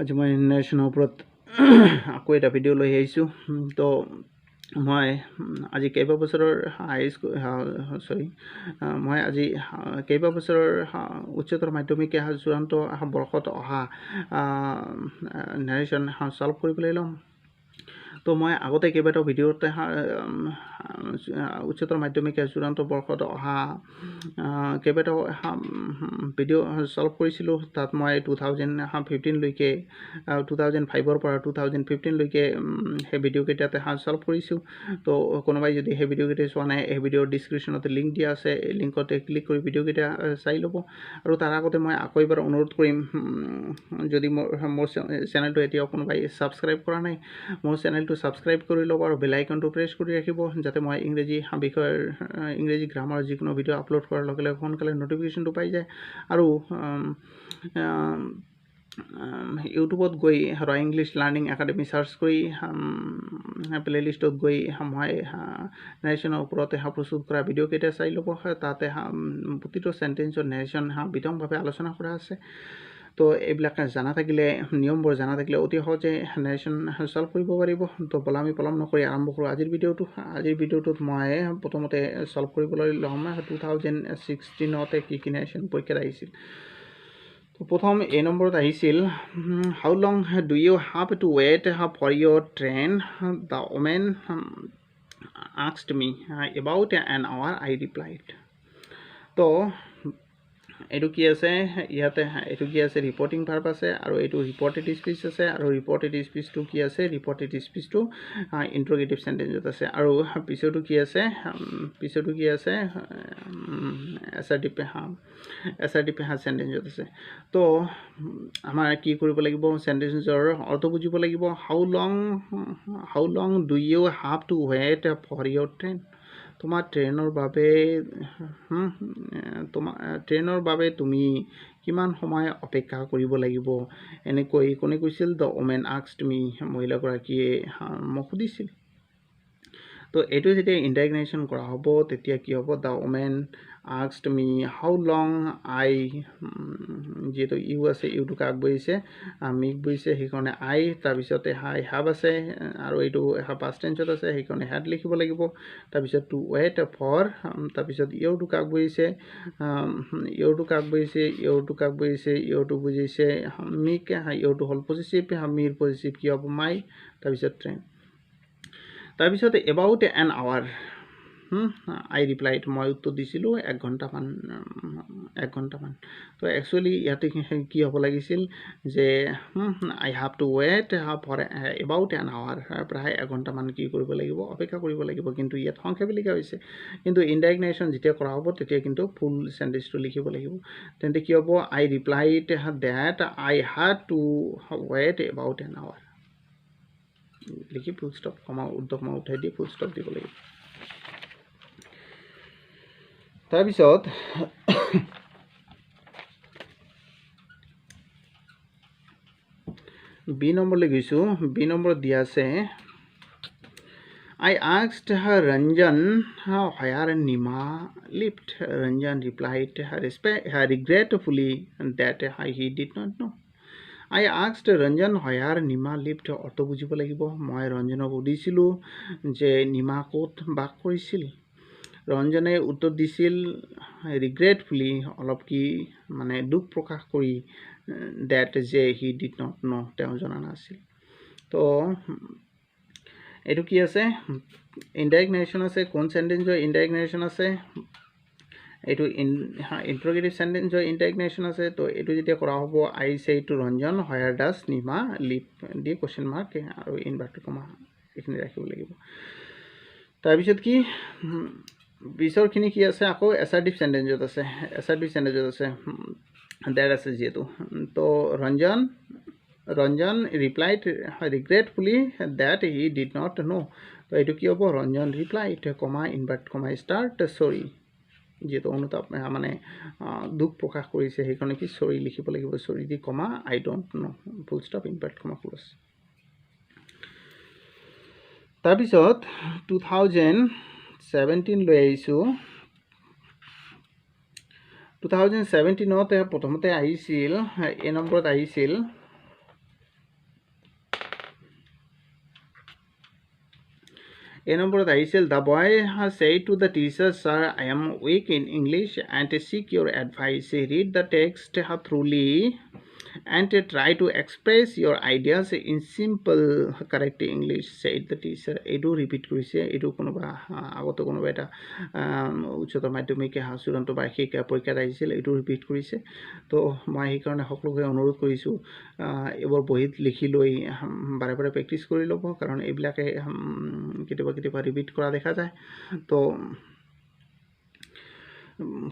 আজি মই নেশ্যনৰ ওপৰত আকৌ এটা ভিডিঅ' লৈ আহিছোঁ। তো মই আজি কেইবাবছৰৰ মই আজি কেইবাবছৰৰ উচ্চতৰ মাধ্যমিক চূড়ান্ত বৰ্ষত অহা নেৰেশ্যন সলভ কৰিবলৈ ল'ম। তো মই আগতে কেইবাটাও ভিডিঅ'তে উচ্চতৰ মাধ্যমিক চূড়ান্ত বৰ্ষত অহা কেইবাটাও ভিডিঅ' সলভ কৰিছিলোঁ। তাত মই 2015লৈকে 2005ৰ পৰা 2015লৈকে সেই ভিডিঅ'কেইটাতে সলভ কৰিছোঁ। তো কোনোবাই যদি সেই ভিডিঅ'কেইটা চোৱা নাই, সেই ভিডিঅ'ৰ ডিছক্ৰিপশ্যনতে লিংক দিয়া আছে, এই লিংকতে ক্লিক কৰি ভিডিঅ'কেইটা চাই ল'ব। আৰু তাৰ আগতে মই আকৌ এবাৰ অনুৰোধ কৰিম, যদি মোৰ চেনেলটো এতিয়াও কোনোবাই ছাবস্ক্ৰাইব কৰা নাই, মোৰ চেনেলটো ছাবস্ক্ৰাইব কৰি ল'ব আৰু বেল আইকনটো প্ৰেছ কৰি ৰাখিব, যাতে মই ইংৰাজী বিষয়ৰ ইংৰাজী গ্ৰামাৰ যিকোনো ভিডিঅ' আপলোড কৰাৰ লগে লগে সোনকালে নটিফিকেশ্যনটো পাই যায়। আৰু ইউটিউবত গৈ ৰ ইংলিছ লাৰ্ণিং একাডেমি চাৰ্চ কৰি প্লে'লিষ্টত গৈ মই নেৰেশ্যনৰ ওপৰতে প্ৰস্তুত কৰা ভিডিঅ'কেইটা চাই ল'ব। তাতে প্ৰতিটো চেণ্টেঞ্চৰ নেৰেশ্যন বিতংভাৱে আলোচনা কৰা আছে। তো এইবিলাক জানা থাকিলে, নিয়মবোৰ জানা থাকিলে অতি সহজে নেৰেশ্যন সলভ কৰিব পাৰিব। তো বলা আমি পলম নকৰি আৰম্ভ কৰোঁ আজিৰ ভিডিঅ'টো। আজিৰ ভিডিঅ'টোত মই প্ৰথমতে সলভ কৰিবলৈ ল'ম 2016তে কি নেৰেশ্যন পৰীক্ষাত আহিছিল। তো প্ৰথম এই নম্বৰত আহিছিল, how long do you have to wait for your train? The woman asked me about an hour, I replied. তো এইটো কি আছে ইয়াতে, এইটো কি আছে ৰিপৰ্টিং ভাৰ্ব আছে, আৰু এইটো ৰিপৰ্টেড স্পীচ আছে, আৰু ৰিপৰ্টেড স্পীচটো কি আছে, ৰিপৰ্টেড স্পীচটো ইণ্ট্ৰগেটিভ চেণ্টেঞ্চত আছে, আৰু পিছতো কি আছে এছাৰ্টিভ চেণ্টেঞ্চত আছে। তো আমাৰ কি কৰিব লাগিব, চেণ্টেঞ্চৰ অৰ্থ বুজিব লাগিব। How long do you have to wait for your train? তোমাৰ ট্ৰেইনৰ বাবে তুমি কিমান সময় অপেক্ষা কৰিব লাগিব, এনেকৈ কোনে কৈছিল? দ্য ওমেন আস্কড মি, মহিলাগৰাকীয়ে মোক সুধিছিল। তো এইটো যেতিয়া ইণ্টাৰগ্ৰেশ্যন কৰা হ'ব তেতিয়া কি হ'ব, দ্য ওমেন আস্কড মি হাউ লং আই, যিহেতু ইউ আছে, ইউটো কাক বহিছে, মিক বহিছে, সেইকাৰণে আই, তাৰপিছতে আই হাভ আছে, আৰু এইটো পাষ্ট টেন্সত আছে, সেইকাৰণে হেড লিখিব লাগিব। তাৰপিছত টু ৱেইট ফৰ, তাৰপিছত ইয়ৰটো কাক বহিছে, ইয়ৰটো বুজিছে মিক, ইয়ৰটো হ'ল পজিটিভ, মিৰ পজিটিভ কি হ'ব, মাই, তাৰপিছত ট্ৰেইন। তাৰপিছত about an hour, I replied, মই উত্তৰ দিছিলোঁ 1 ঘণ্টামান। তো একচুৱেলি ইয়াতে কি হ'ব লাগিছিল যে I have to wait for about an hour, প্ৰায় 1 ঘণ্টামান কি কৰিব লাগিব, অপেক্ষা কৰিব লাগিব। কিন্তু ইয়াত সংক্ষেপে লিখা হৈছে, কিন্তু ইনডাইৰেক্ট যেতিয়া কৰা হ'ব তেতিয়া কিন্তু ফুল চেণ্টেঞ্চটো লিখিব লাগিব। তেন্তে কি হ'ব, I replied that I had to wait about an hour, লিখি ফুল ষ্টপ, উদ্ধকমা উঠাই দি ফুল ষ্টপ দিব লাগিব। তাৰপিছত বি নম্বৰলৈ গৈছোঁ। বি নম্বৰত দিয়া আছে, I asked Ranjan where Nima lived. Ranjan replied regretfully that he did not know. I asked Ranjan where Nima lived. অৰ্থ বুজিব লাগিব। মই ৰঞ্জনক সুধিছিলোঁ যে নিমা ক'ত বাস কৰিছিল। ৰঞ্জনে উত্তৰ দিছিল ৰিগ্ৰেটফুলি, অলপ কি মানে দুখ প্ৰকাশ কৰি, ডেট যে হি ডিড নট ন', তেওঁ জনা নাছিল। তো এইটো কি আছে, ইনডাইৰেক্ট নেৰেশ্যন আছে। কোন চেণ্টেঞ্চৰ ইনডাইৰেক্ট নেৰেশ্যন আছে? এইটো ইণ্ট্ৰগেটিভ চেণ্টেঞ্চৰ ইনডাইৰেক্ট নেৰেশ্যন আছে। তো এইটো যেতিয়া কৰা হ'ব, I say to Ranjan where does Nima live the question mark আৰু ইনভাৰ্টেড কমা এইখিনি ৰাখিব লাগিব। তাৰপিছত কি পিছৰখিনি কি আছে, আকৌ এছাৰ্টিভ চেণ্টেঞ্চত আছে, ডেট আছে যিহেতু। তো Ranjan replied regretfully that he did not know'. তো এইটো কি হ'ব, Ranjan replied comma invert comma start sorry, যিহেতু অনুতাপ মানে দুখ প্ৰকাশ কৰিছে, সেইকাৰণে কি চৰি লিখিব লাগিব, sorry the comma I don't know', full stop invert comma close. তাৰপিছত 2017 লৈ আহিছোঁ। 2017ত প্ৰথমতে আহিছিল, এই নম্বৰত আহিছিল A নম্বৰত আহিছিল the boy said to the teacher, sir, I am weak in English and seek your advice. Read the text thoroughly and try to express your ideas in simple correct English, said the teacher. এইটো repeat কৰিছে, এইটো কোনোবা আগতে কোনোবা এটা উচ্চতৰ মাধ্যমিক চূড়ান্ত বাৰ্ষিক পৰীক্ষাত আহিছিল, এইটো ৰিপিট কৰিছে। তো মই সেইকাৰণে সকলোকে অনুৰোধ কৰিছোঁ এইবোৰ বহীত লিখি লৈ বাৰে বাৰে প্ৰেক্টিছ কৰি ল'ব, কাৰণ এইবিলাকে কেতিয়াবা কেতিয়াবা ৰিপিট কৰা দেখা যায়। তো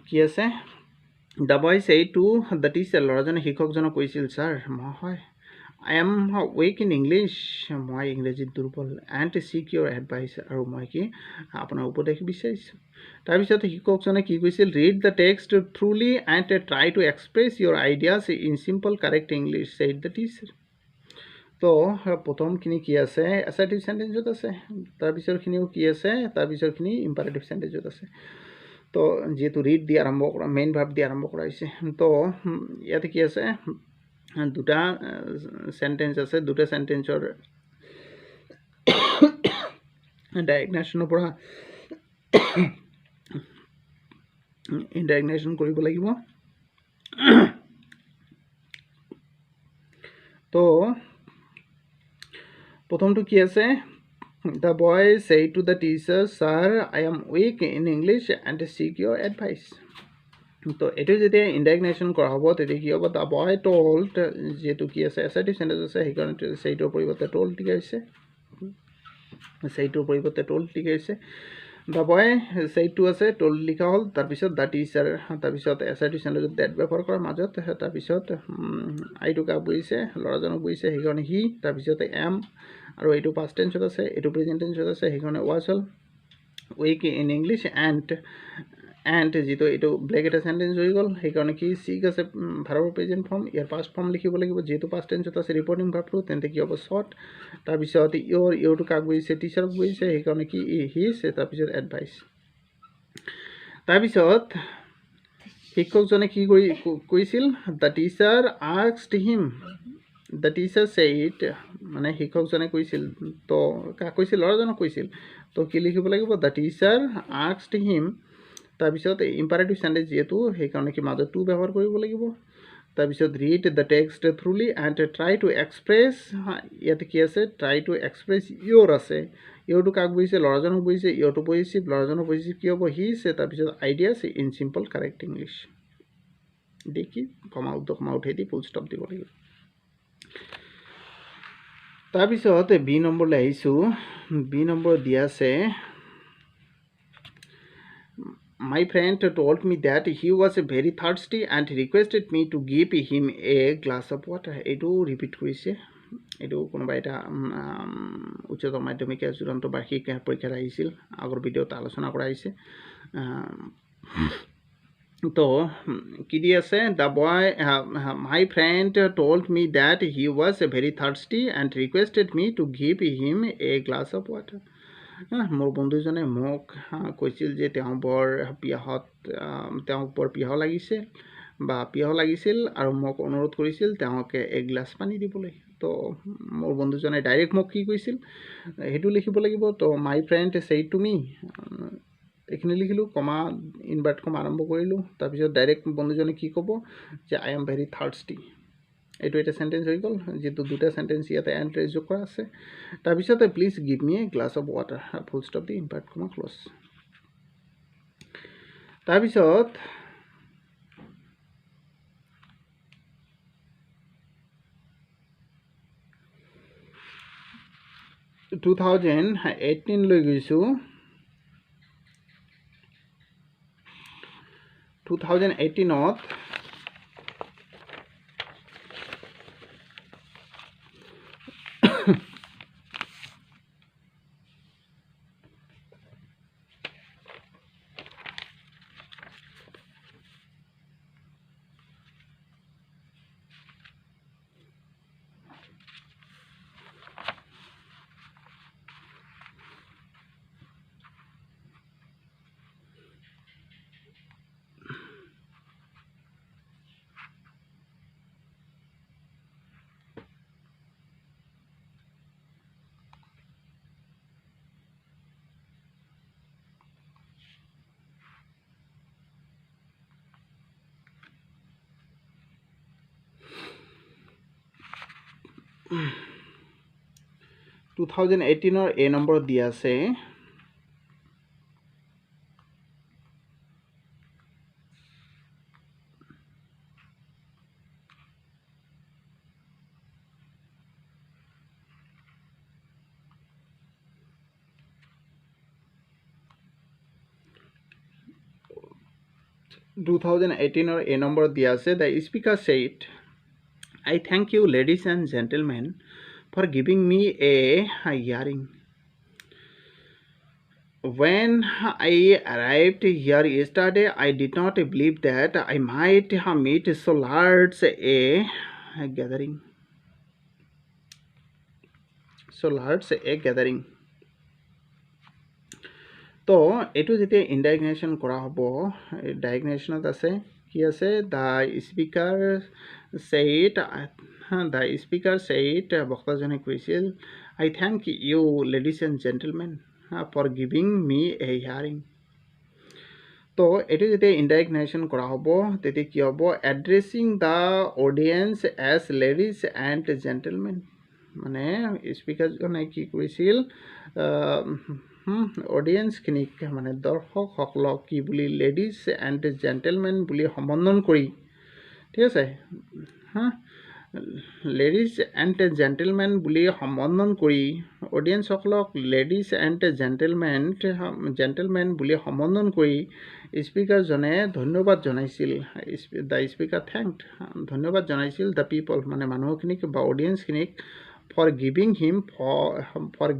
কি আছে, the boy said to the teacher, ল'ৰাজনে শিক্ষকজনক কৈছিল, ছাৰ মই I am weak in English, মই ইংৰাজীত দুৰ্বল, and seek your advice, আৰু মই কি আপোনাৰ উপদেশ বিচাৰিছোঁ। তাৰপিছত শিক্ষকজনে কি কৈছিল, read the text thoroughly and try to express your ideas in simple correct English, said the teacher. তো প্ৰথমখিনি কি আছে, এছাৰ্টিভ চেণ্টেঞ্চত আছে, তাৰপিছৰখিনিও কি আছে, তাৰপিছৰখিনি ইম্পাৰেটিভ চেণ্টেঞ্চত আছে। তো যিহেতু ৰিড দি আৰম্ভ কৰা, মেইন ভাৰ্ব দি আৰম্ভ কৰা হৈছে, তো ইয়াতে কি আছে, দুটা সেন্টেন্স আছে, দুটা সেন্টেন্সৰ ডাইৰেকশ্যনৰ পৰা ইনডাইৰেকশ্যন কৰিব লাগিব। তো প্ৰথমটো কি আছে, the boy said to the teacher, sir, I am weak in English and seek your advice. তো এইটো যেতিয়া ইনডাইৰেকশ্যন কৰা হ'ব তেতিয়া কি হ'ব, দ্য বয় টল্ড, যিহেতু কি আছে এছাৰ্টিভ চেণ্টেঞ্চ আছে সেইকাৰণে সেইটোৰ পৰিৱৰ্তে টল্ড লিখা হৈছে, সেইটোৰ পৰিৱৰ্তে টল্ড লিখা হৈছে। দ্য বয় সেইটো আছে, টল্ড লিখা হ'ল, তাৰপিছত দ্য টিচাৰ, তাৰপিছত এছাৰ্টিভ চেণ্টেঞ্চত ডেট ব্যৱহাৰ কৰাৰ মাজত, তাৰপিছত আইটো কাক বুজিছে, ল'ৰাজনক বুজিছে সেইকাৰণে সি, তাৰপিছতে এম, আৰু এইটো পাষ্ট টেন্সত আছে, এইটো প্ৰেজেণ্ট টেন্সত আছে সেইকাৰণে ৱাজ হ'ল। উইক ইন ইংলিছ এণ্ড যিটো এইটো ব্লেক এটা চেণ্টেঞ্চ হৈ গ'ল সেইকাৰণে কি চিক আছে ভাৰ্বৰ প্ৰেজেণ্ট ফৰ্ম, ইয়াৰ পাষ্ট ফৰ্ম লিখিব লাগিব, যিহেতু পাষ্ট টেন্সত আছে ৰিপৰ্টিং ভাৰ্বটো, তেন্তে কি হ'ব শ্বৰ্ট। তাৰপিছত ইয়ৰটো কাক বুজিছে, টিচাৰক বুজিছে সেইকাৰণে কি হিজ, তাৰপিছত এডভাইচ। তাৰপিছত শিক্ষকজনে কি কৈছিল, the teacher asked him, the teacher said, মানে শিক্ষকজনে কৈছিল, তো কাক কৈছিল, ল'ৰাজনক কৈছিল, তো কি লিখিব লাগিব, দ্য টিচাৰ আস্কড হিম, তাৰপিছত ইম্পাৰেটিভ চেণ্টেঞ্চ যিহেতু সেইকাৰণে কি মাজত টু ব্যৱহাৰ কৰিব লাগিব। তাৰপিছত read the text thoroughly and try to express, ইয়াতে কি আছে, ট্ৰাই টু এক্সপ্ৰেছ ইয়ৰ আছে, ইয়ৰটো কাক বুজিছে, ল'ৰাজনক বুজিছে, ইয়ৰটো পজিটিভ, ল'ৰাজনক পজিটিভ কি হ'ব হিজ, তাৰপিছত ideas in simple correct English the কি কমা উঠে দি ফুল ষ্টপ দিব লাগিব। তাৰপিছত বি নম্বৰলৈ আহিছোঁ, বি নম্বৰ দিয়া আছে, my friend told me that he was very thirsty and requested me to give him a glass of water. এইটো ৰিপিট কৰিছে, এইটো কোনোবা এটা উচ্চতৰ মাধ্যমিক চূড়ান্ত বাৰ্ষিক পৰীক্ষাত আহিছিল, আগৰ ভিডিঅ'ত আলোচনা কৰা হৈছে। তো কি দি আছে, the boy my friend told me that he was very thirsty and requested me to give him a glass of water. মোৰ বন্ধুজনে মোক কৈছিল যে তেওঁ বৰ পিয়াহ লাগিছিল আৰু মোক অনুৰোধ কৰিছিল তেওঁকে এগিলাচ পানী দিবলৈ। তো মোৰ বন্ধুজনে ডাইৰেক্ট মোক কি কৈছিল সেইটো লিখিব লাগিব। তো my friend said to me, এইখিনি লিখিলোঁ, কমা ইনভাৰ্ট কমা আৰম্ভ কৰিলোঁ, তাৰপিছত ডাইৰেক্ট বন্ধুজনে কি ক'ব যে আই এম ভেৰি থাৰ্ষ্টি, এইটো এটা চেণ্টেঞ্চ হৈ গ'ল, যিটো দুটা চেণ্টেঞ্চ ইয়াতে এণ্ড যোগ কৰা আছে। তাৰপিছতে please give me a glass of water, full stop the invert comma close. তাৰপিছত 2018 লৈ গৈছোঁ। 2018ত 2018 A নম্বৰ দিয়া আছে 2018 A নম্বৰ দিয়া আছে the speaker said I thank you ladies and gentlemen for giving me a hearing. When I arrived here yesterday, I did not believe that I might meet so large a gathering. তো এইটো যেতিয়া indignation কৰা হ'ব ডাইগনেশ্যনত আছে কি আছে the speaker said বক্তাজনে কৈছিল I thank you ladies and gentlemen for giving me a hearing তো এইটো যেতিয়া ইনডাইগনেশ্যন কৰা হ'ব তেতিয়া কি হ'ব addressing the audience as ladies and gentlemen মানে স্পীকাৰজনে কি কৰিছিল অডিয়েন্সখিনিক মানে দৰ্শকসকলক কি বুলি লেডিজ এণ্ড জেণ্টেলমেন বুলি সম্বোধন কৰি ঠিক আছে লেডিজ এণ্ড জেণ্টেলমেন বুলি সম্বোধন কৰি অডিয়েন্সসকলক লেডিজ এণ্ড জেণ্টেলমেন বুলি সম্বোধন কৰি স্পীকাৰজনে ধন্যবাদ জনাইছিল দ্য স্পীকাৰ থেংকড ধন্যবাদ জনাইছিল দ্য পিপল মানে মানুহখিনিক বা অডিয়েন্সখিনিক for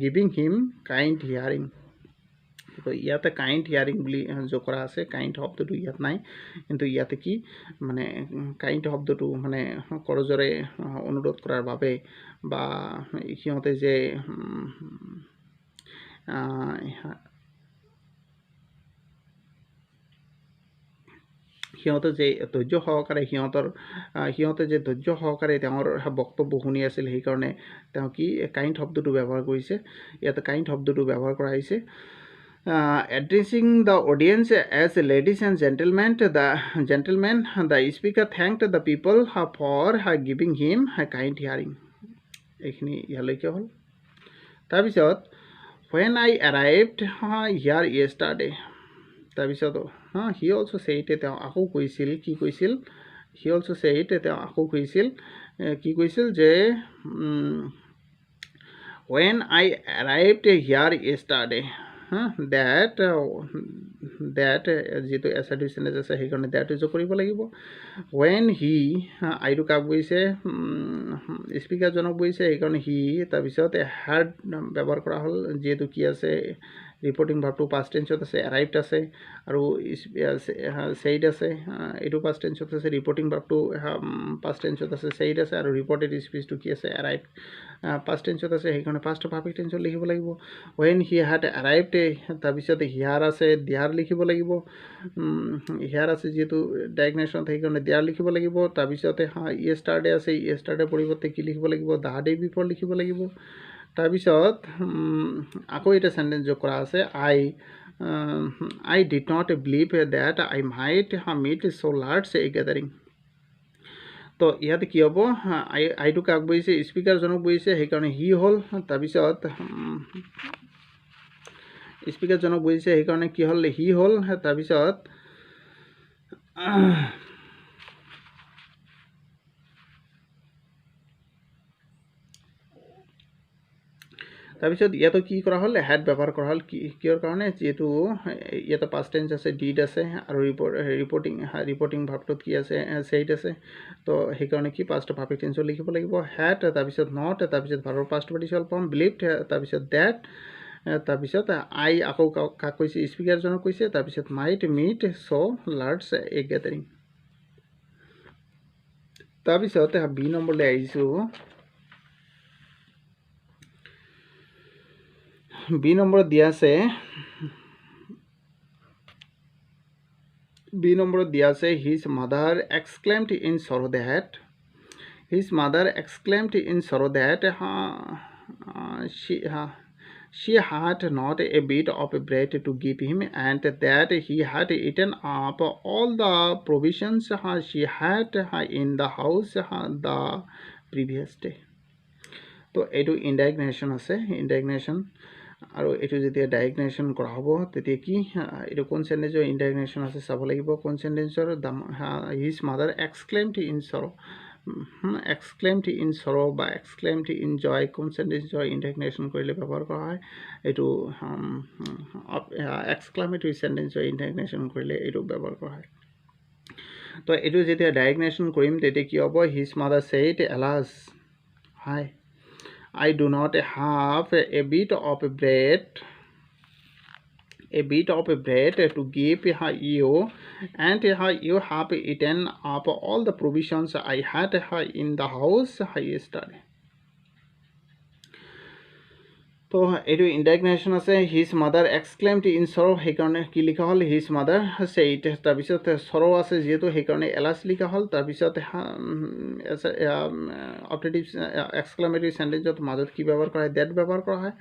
giving him kind hearing. তো ইয়াতে কাইণ্ড হিয়াৰিং বুলি যোগ কৰা আছে কাইণ্ড শব্দটো ইয়াত নাই কিন্তু ইয়াতে কি মানে কাইণ্ড শব্দটো মানে কৰজৰে অনুৰোধ কৰাৰ বাবে বা সিহঁতে যে সিহঁতে যে ধৈৰ্য সহকাৰে সিহঁতে যে ধৈৰ্য সহকাৰে তেওঁৰ বক্তব্য শুনি আছিল সেইকাৰণে তেওঁ কি কাইণ্ড শব্দটো ব্যৱহাৰ কৰিছে ইয়াতে কাইণ্ড শব্দটো ব্যৱহাৰ কৰা হৈছে addressing the audience as ladies and gentlemen the speaker thanked the people for giving him a kind hearing এইখিনি ইয়ালৈকে হ'ল তাৰপিছত when I arrived here yesterday তাৰপিছত he also said তেওঁ আকৌ কৈছিল কি কৈছিল he also said তেওঁ আকৌ কৈছিল কি কৈছিল যে when I arrived here yesterday that যেটো assertive sentence আছে সেইকাৰণে that ইউজ কৰিব লাগিব when he আইটো কাক কৈছে স্পীকাৰজনক কৈছে সেইকাৰণে he তাৰপিছত had ব্যৱহাৰ কৰা হ'ল যেটো কি আছে ৰিপৰ্টিং ভাৰ্বটো পাষ্ট টেন্সত আছে এৰাইভড আছে আৰু সেইড আছে এইটো পাষ্ট টেন্সত আছে ৰিপৰ্টিং ভাৰ্বটো পাষ্ট টেন্সত আছে সেইড আছে আৰু ৰিপৰ্টেড স্পীচটো কি আছে এৰাইভড পাষ্ট টেন্সত আছে সেইকাৰণে পাষ্ট পাৰফেক্ট টেন্সত লিখিব লাগিব when he had arrived তাৰপিছত হিয়াৰ আছে দিয়াৰ লিখিব লাগিব হিয়াৰ আছে যেটো ডাইগনেশ্যন সেইকাৰণে দিয়াৰ লিখিব লাগিব তাৰপিছতে ইয়েষ্টাৰডে আছে ইয়েষ্টাৰডে পৰিৱৰ্তে কি লিখিব লাগিব দা ডে বিফৰ লিখিব লাগিব তাৰপিছত আকৌ এটা সেন্টেন্স যোগ কৰা আছে I did not believe that I might meet so large a gathering তো ইয়াতে কি হ'ব আইটো কাক বহিছে স্পীকাৰজনক বহিছে সেইকাৰণে হি হ'ল তাৰপিছত স্পীকাৰজনক বহিছে সেইকাৰণে কি হ'ল হি হ'ল তাৰপিছত তাৰপিছত ইয়াতে কি কৰা হ'ল হেড ব্যৱহাৰ কৰা হ'ল কিয়ৰ কাৰণে যেটো ইয়াতে পাষ্ট টেন্স আছে ডিড আছে আৰু ৰিপৰ্টিং ভাৰ্বটোত কি আছে সেইড আছে তো সেইকাৰণে কি পাষ্ট পাৰফেক্ট টেন্সত লিখিব লাগিব হেড তাৰপিছত নট তাৰপিছত ভাৰ্বৰ পাষ্ট পাৰ্টিচিপল ফৰ্ম বিলিভড তাৰপিছত দ্যাট তাৰপিছত আই আকৌ কাক কৈছে স্পীকাৰজনক কৈছে তাৰপিছত মাইট মিট চ' লাৰ্জ এ গেদাৰিং তাৰপিছত বি নম্বৰলৈ আহিছোঁ বি নম্বৰত দিয়া আছে his mother exclaimed in sorrow that she had not a bit of bread to give him and that he had eaten up all the provisions she had in the house the previous day তো এইটো indirect আছে indirect আৰু এইটো যেতিয়া direct কৰা হ'ব তেতিয়া কি এইটো কোন সেন্টেন্সৰ ইনডাইৰেক্ট আছে চাব লাগিব কোন সেন্টেন্সৰ his mother exclaimed in sorrow exclaimed in sorrow বা exclaimed in joy কোন সেন্টেন্সৰ ইনডাইৰেক্ট কৰিলে ব্যৱহাৰ কৰা হয় এইটো এক্সক্লামেটৰী সেন্টেন্সৰ ইনডাইৰেক্ট কৰিলে এইটো ব্যৱহাৰ কৰা হয় তো এইটো যেতিয়া ডাইৰেক্ট কৰিম তেতিয়া কি হ'ব his mother said alas hi I do not have a bit of bread to give you and you have eaten up all the provisions I had in the house yesterday তো এইটো indirect আছে his mother exclaimed in সৰো সেইকাৰণে কি লিখা হ'ল his mother সেইট তাৰপিছত সৰো আছে যিহেতু সেইকাৰণে এলাছ লিখা হ'ল তাৰপিছত অপটেটিভ এক্সক্লেমেটৰী সেন্টেন্সত মাজত কি ব্যৱহাৰ কৰা হয় ডেট ব্যৱহাৰ কৰা হয়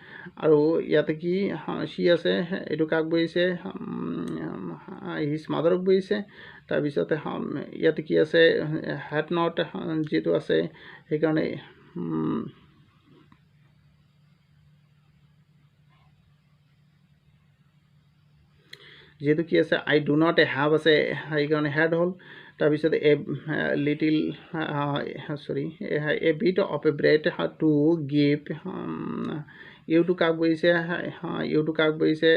আৰু ইয়াতে কি সি আছে এইটো কাক বুজিছে হিজ মাদাৰক বুজিছে তাৰপিছত ইয়াতে কি আছে হ্যাড নট যিটো আছে সেইকাৰণে যেহেতু কি আছে আই ডু নট হ্যাভ আছে সেইকাৰণে হ্যাড হ'ল তাৰপিছত a little sorry a bit of a bread to give ইউটো কাক বুজিছে ইউটো কাক বুজিছে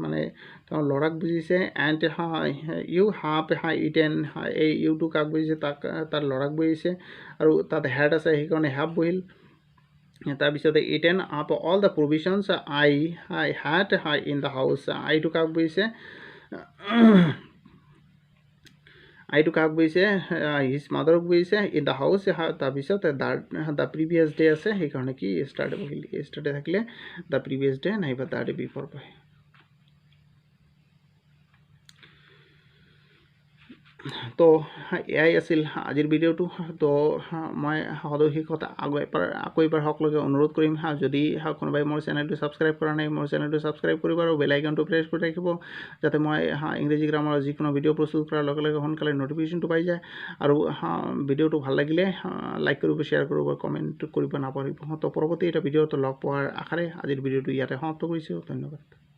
মানে তেওঁ ল'ৰাক বুজিছে এণ্ড ইউ হাফ ইটেন এই ইউটো কাক বুজিছে তাক তাৰ ল'ৰাক বুজিছে আৰু তাত হ্যাড আছে সেইকাৰণে হ্যাভ বহিল তাৰপিছতে eaten up all the provisions I had in the house আইটো কাক বুজিছে হিজ মাদাৰক বুজিছে ইন দ্য হাউচ তাৰপিছত দ্য প্ৰিভিয়াছ ডে আছে সেইকাৰণে কি ষ্টাৰ্টে থাকিলে দ্য প্ৰিভিয়াছ ডে নাইবা দ্য ডে বিফৰ বহে তো এয়াই আছিল আজিৰ ভিডিঅ'টো তো মই সদৌ কথা আকৌ এবাৰ সকলোকে অনুৰোধ কৰিম যদি কোনোবাই মোৰ চেনেলটো ছাবস্ক্ৰাইব কৰা নাই মোৰ চেনেলটো ছাবস্ক্ৰাইব কৰিব আৰু বেল আইকনটো প্ৰেছ কৰি ৰাখিব যাতে মই ইংৰাজী গ্ৰামাৰৰ যিকোনো ভিডিঅ' প্ৰস্তুত কৰাৰ লগে লগে সোনকালে নটিফিকেশ্যনটো পাই যায় আৰু ভিডিঅ'টো ভাল লাগিলে লাইক কৰিব শ্বেয়াৰ কৰিব কমেণ্ট কৰিব নাপাহৰিব তো পৰৱৰ্তী এটা ভিডিঅ'টো লগ পোৱাৰ আশাৰে আজিৰ ভিডিঅ'টো ইয়াতে সমাপ্ত কৰিছোঁ ধন্যবাদ